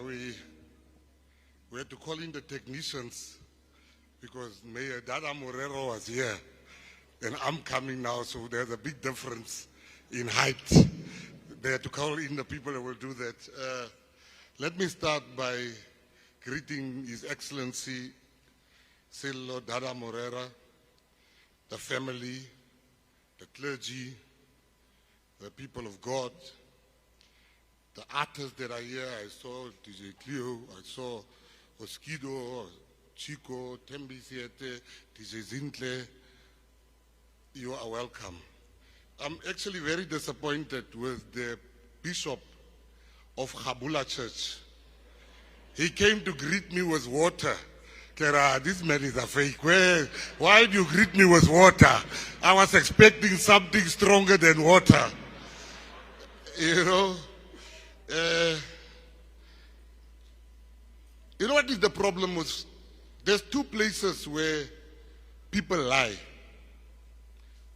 we had to call in the technicians because Mayor Dada Morero was here and I'm coming now, so there's a big difference in height. They had to call in the people that will do that. Let me start by greeting His Excellency Sello Dada Morera, the family, the clergy, the people of God, the artists that are here. I saw DJ Cleo, I saw Oskido, Chico, Tembi Siete, DJ Zintle. You are welcome. I'm actually very disappointed with the Bishop of Khabula Church. He came to greet me with water. Clara, this man is a fake. Why do you greet me with water? I was expecting something stronger than water. You know? You know what is the problem with? There's two places where people lie.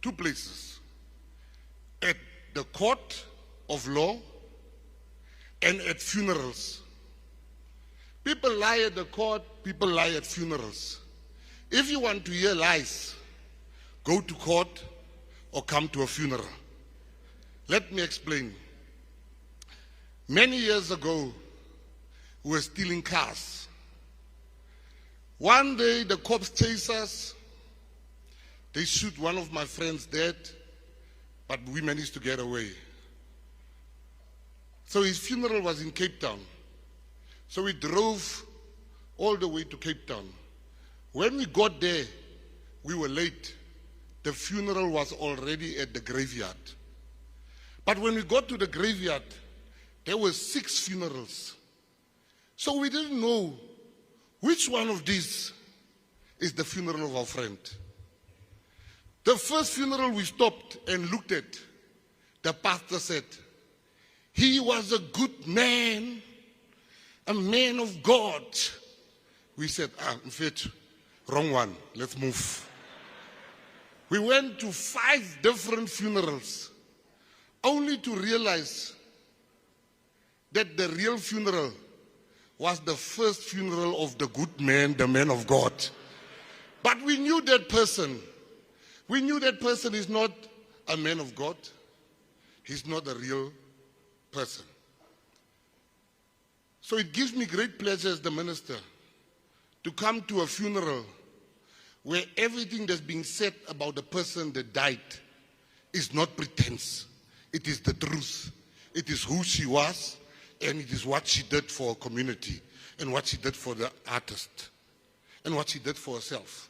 Two places. At the court of law and at funerals. People lie at the court, people lie at funerals. If you want to hear lies, go to court or come to a funeral. Let me explain. Many years ago, we were stealing cars. One day, the cops chased us. They shoot one of my friends dead, but we managed to get away. So his funeral was in Cape Town. So we drove all the way to Cape Town. When we got there, we were late. The funeral was already at the graveyard. But when we got to the graveyard, there were 6 funerals. So we didn't know which one of these is the funeral of our friend. The first funeral we stopped and looked at, the pastor said, he was a good man, a man of God. We said, in fact, wrong one, let's move. We went to 5 different funerals, only to realize that the real funeral was the first funeral of the good man, the man of God. But we knew that person. We knew that person is not a man of God. He's not a real person. So it gives me great pleasure as the minister to come to a funeral where everything that's being said about the person that died is not pretense. It is the truth. It is who she was, and it is what she did for a community, and what she did for the artist, and what she did for herself.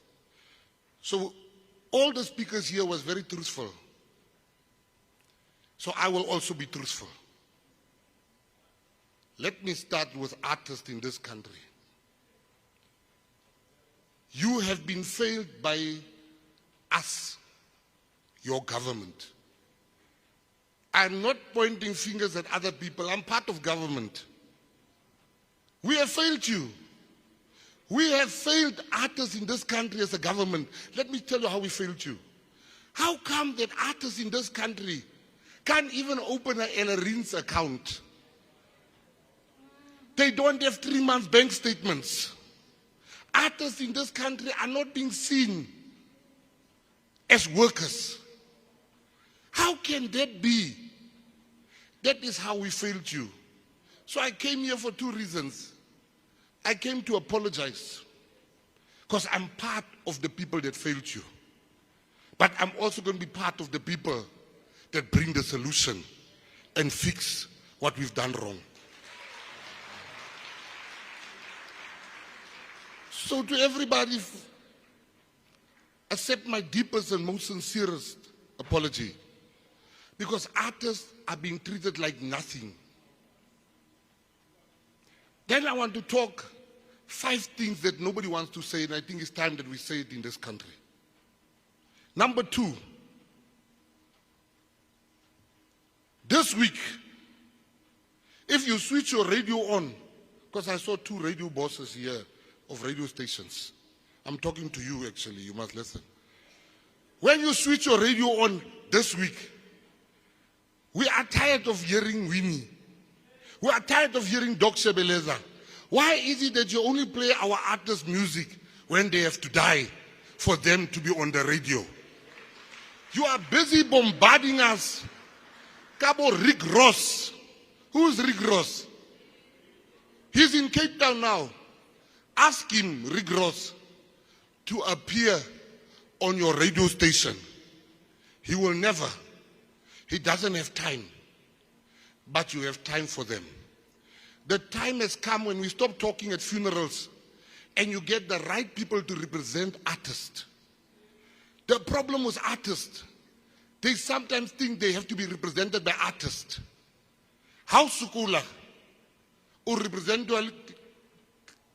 So all the speakers here was very truthful. So I will also be truthful. Let me start with artists in this country. You have been failed by us, your government. I'm not pointing fingers at other people. I'm part of government. We have failed you. We have failed artists in this country as a government. Let me tell you how we failed you. How come that artists in this country can't even open an NRINS account? They don't have 3 months bank statements. Artists in this country are not being seen as workers. How can that be? That is how we failed you. So I came here for 2 reasons. I came to apologize because I'm part of the people that failed you. But I'm also going to be part of the people that bring the solution and fix what we've done wrong. So to everybody, accept my deepest and most sincerest apology, because artists are being treated like nothing. Then I want to talk 5 things that nobody wants to say, and I think it's time that we say it in this country. Number 2, this week, if you switch your radio on, because I saw 2 radio bosses here of radio stations. I'm talking to you actually, you must listen. When you switch your radio on this week, we are tired of hearing Winnie. We are tired of hearing Doc Shebeleza. Why is it that you only play our artists' music when they have to die for them to be on the radio? You are busy bombarding us. Cabo Rick Ross. Who's Rick Ross? He's in Cape Town now. Ask him, Rick Ross, to appear on your radio station. He will never. He doesn't have time. But you have time for them. The time has come when we stop talking at funerals and you get the right people to represent artists. The problem with artists, they sometimes think they have to be represented by artists. How Sukula or represent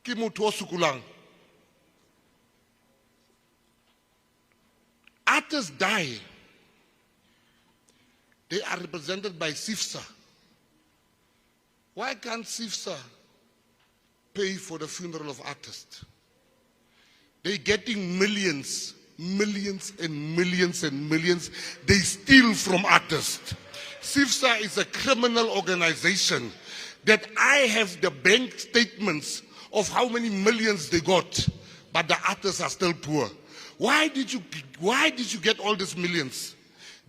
Kimuto Sukulang? Artists die. They are represented by SIFSA. Why can't SIFSA pay for the funeral of artists? They're getting millions, millions and millions and millions. They steal from artists. SIFSA is a criminal organization that I have the bank statements of how many millions they got, but the artists are still poor. Why did you get all these millions?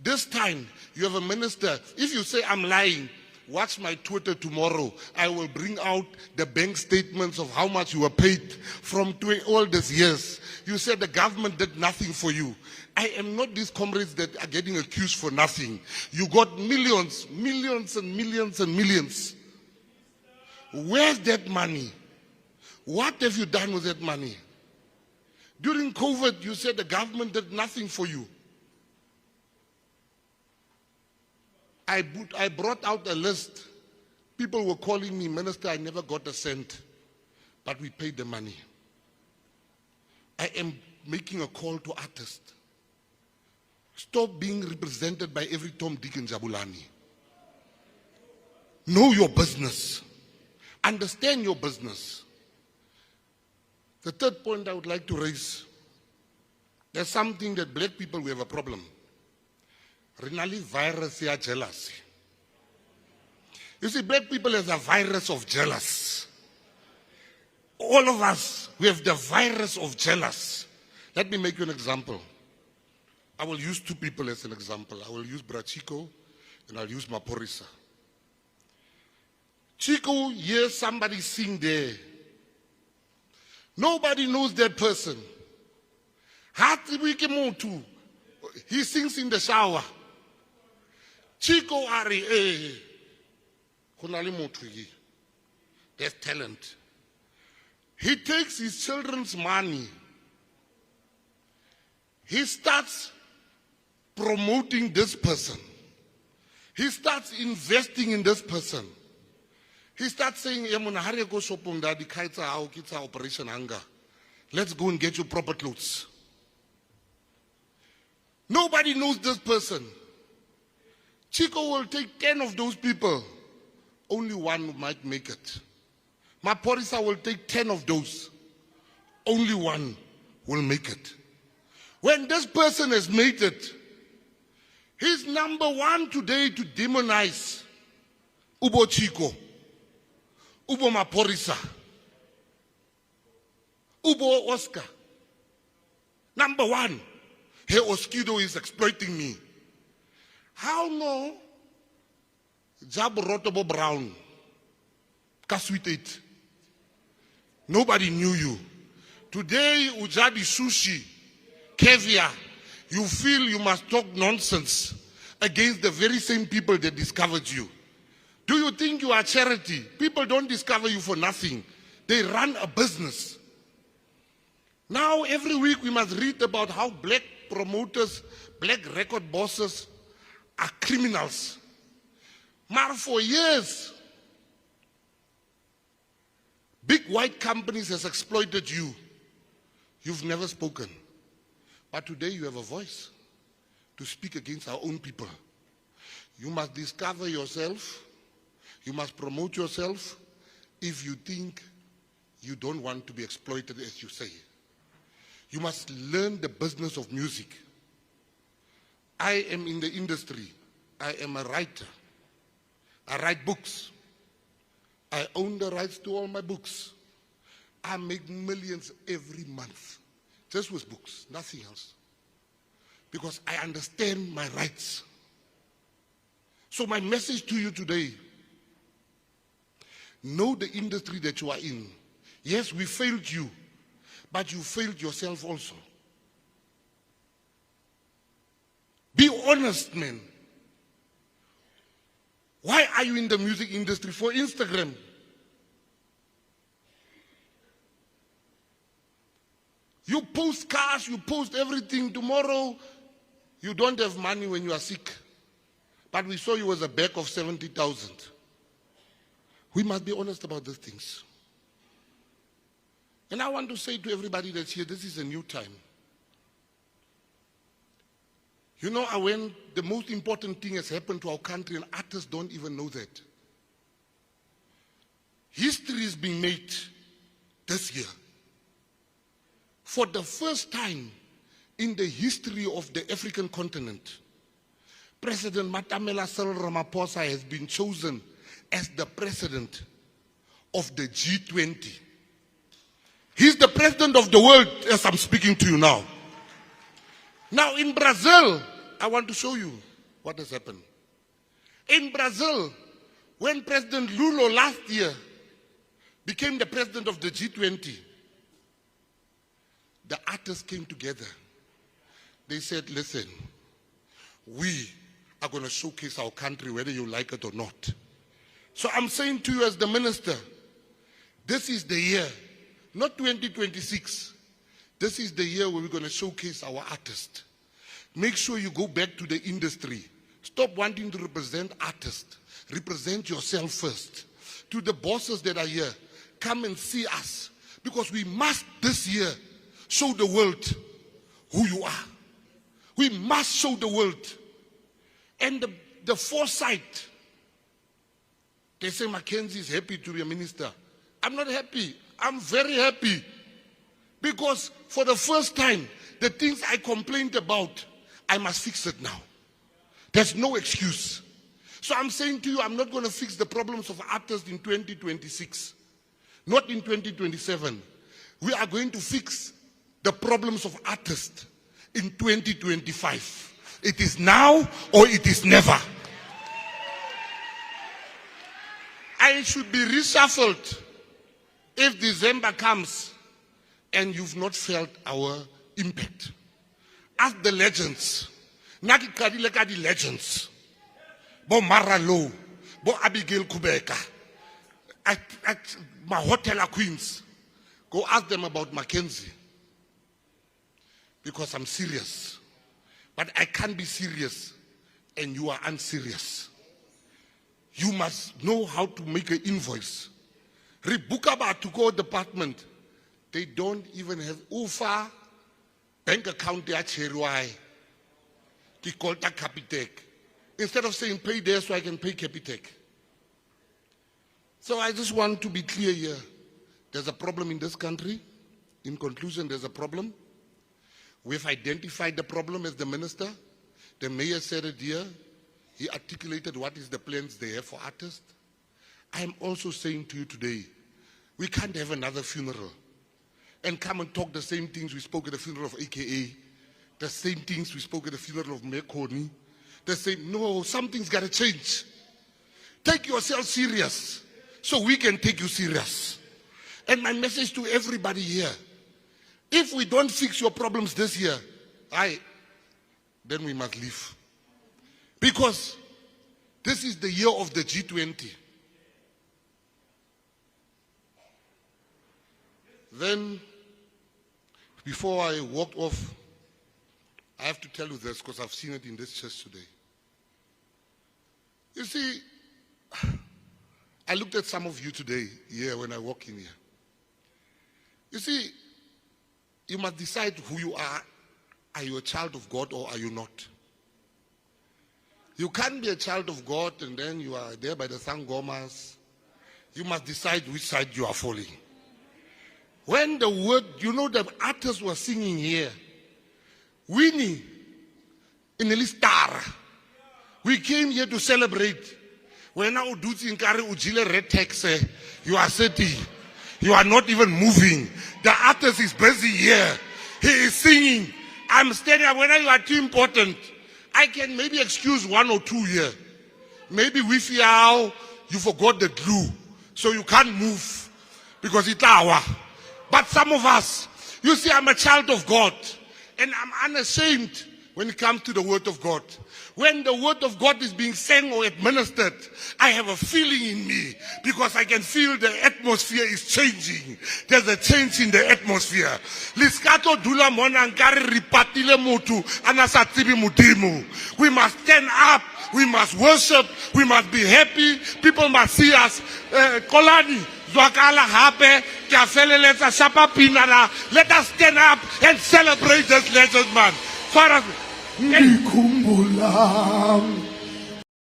This time, you have a minister. If you say I'm lying, watch my Twitter tomorrow. I will bring out the bank statements of how much you were paid from all these years. You said the government did nothing for you. I am not these comrades that are getting accused for nothing. You got millions, millions and millions and millions. Where's that money? What have you done with that money? During COVID, you said the government did nothing for you. I brought out a list. People were calling me, Minister, I never got a cent, but we paid the money. I am making a call to artists. Stop being represented by every Tom, Dick and Jabulani. Know your business. Understand your business. The third point I would like to raise, there's something that black people, we have a problem. Renali virus ya jealousy. You see, black people has a virus of jealous. All of us, we have the virus of jealous. Let me make you an example. I will use two people as an example. I will use Chico and I'll use Maporisa. Chico hears somebody sing there. Nobody knows that person. He sings in the shower. Chico Ari, there's talent. He takes his children's money. He starts promoting this person. He starts investing in this person. He starts saying, Operation Hunger. Let's go and get you proper clothes. Nobody knows this person. Chico will take 10 of those people. Only one might make it. Maporisa will take 10 of those. Only one will make it. When this person has made it, he's number one today to demonize Ubo Chico, Ubo Maporisa, Ubo Oscar. Number one. Hey, Oskido is exploiting me. How no? Jab Rotobo Brown. Kaswit. Nobody knew you. Today, Ujadi Sushi, caviar, you feel you must talk nonsense against the very same people that discovered you. Do you think you are charity? People don't discover you for nothing. They run a business. Now, every week we must read about how black promoters, black record bosses are criminals. But for years, big white companies has exploited you. You've never spoken. But today you have a voice to speak against our own people. You must discover yourself. You must promote yourself if you think you don't want to be exploited, as you say. You must learn the business of music. I am in the industry. I am a writer. I write books. I own the rights to all my books. I make millions every month, just with books, nothing else. Because I understand my rights. So my message to you today, know the industry that you are in. Yes, we failed you, but you failed yourself also. Be honest, man. Why are you in the music industry? For Instagram. You post cars, you post everything. Tomorrow, you don't have money when you are sick. But we saw you was a bag of 70,000. We must be honest about these things. And I want to say to everybody that's here, this is a new time. You know, when the most important thing has happened to our country, and artists don't even know that. History is being made this year. For the first time in the history of the African continent, President Matamela Cyril Ramaphosa has been chosen as the president of the G20. He's the president of the world as I'm speaking to you now. Now in Brazil, I want to show you what has happened. In Brazil, when President Lula last year became the president of the G20, the artists came together. They said, listen, we are going to showcase our country whether you like it or not. So I'm saying to you as the minister, this is the year, not 2026. This is the year where we're going to showcase our artists. Make sure you go back to the industry. Stop wanting to represent artists. Represent yourself first. To the bosses that are here, come and see us. Because we must this year show the world who you are. We must show the world. And the foresight. They say McKenzie is happy to be a minister. I'm not happy. I'm very happy. Because for the first time, the things I complained about, I must fix it now. There's no excuse. So I'm saying to you, I'm not going to fix the problems of artists in 2026. Not in 2027. We are going to fix the problems of artists in 2025. It is now or it is never. I should be reshuffled if December comes and you've not felt our impact. Ask the legends. Naki kadile kadi legends. Bo Maralo, Bo Abigail Kubeka, at my hotel Queens. Go ask them about McKenzie. Because I'm serious. But I can't be serious and you are unserious. You must know how to make an invoice. Ribukaba to go department. They don't even have UFA bank account there Cherwai. They call that Capitec. Instead of saying pay there so I can pay Capitec. So I just want to be clear here. There's a problem in this country. In conclusion, there's a problem. We've identified the problem as the minister. The mayor said it here. He articulated what is the plans they have for artists. I'm also saying to you today, we can't have another funeral and come and talk the same things we spoke at the funeral of AKA, the same things we spoke at the funeral of Mekoni, the same. No, something's got to change. Take yourself serious so we can take you serious. And my message to everybody here, if we don't fix your problems this year, then we must leave. Because this is the year of the G20. Then, before I walk off, I have to tell you this because I've seen it in this church today. You see, I looked at some of you today here when I walk in here. You see, you must decide who you are. Are you a child of God or are you not? You can't be a child of God and then you are there by the sangomas. You must decide which side you are falling. When the word, you know, the artists were singing here, Winnie, in the star. We came here to celebrate. When I do thinkare ujile red taxi, you are sitting. You are not even moving. The artist is busy here. He is singing. I'm standing up. When you are too important, I can maybe excuse 1 or 2 here. Maybe we feel you forgot the glue, so you can't move because it's our. But some of us, you see, I'm a child of God, and I'm unashamed when it comes to the word of God. When the word of God is being sang or administered, I have a feeling in me because I can feel the atmosphere is changing. There's a change in the atmosphere. Liskato dula mona nkare ripatile mutu anasatsibi mudimu. We must stand up. We must worship. We must be happy. People must see us. Kolani zwakala hape kafeleletsa shapa pinala. Let us stand up and celebrate this legend, man. Ngikhumbula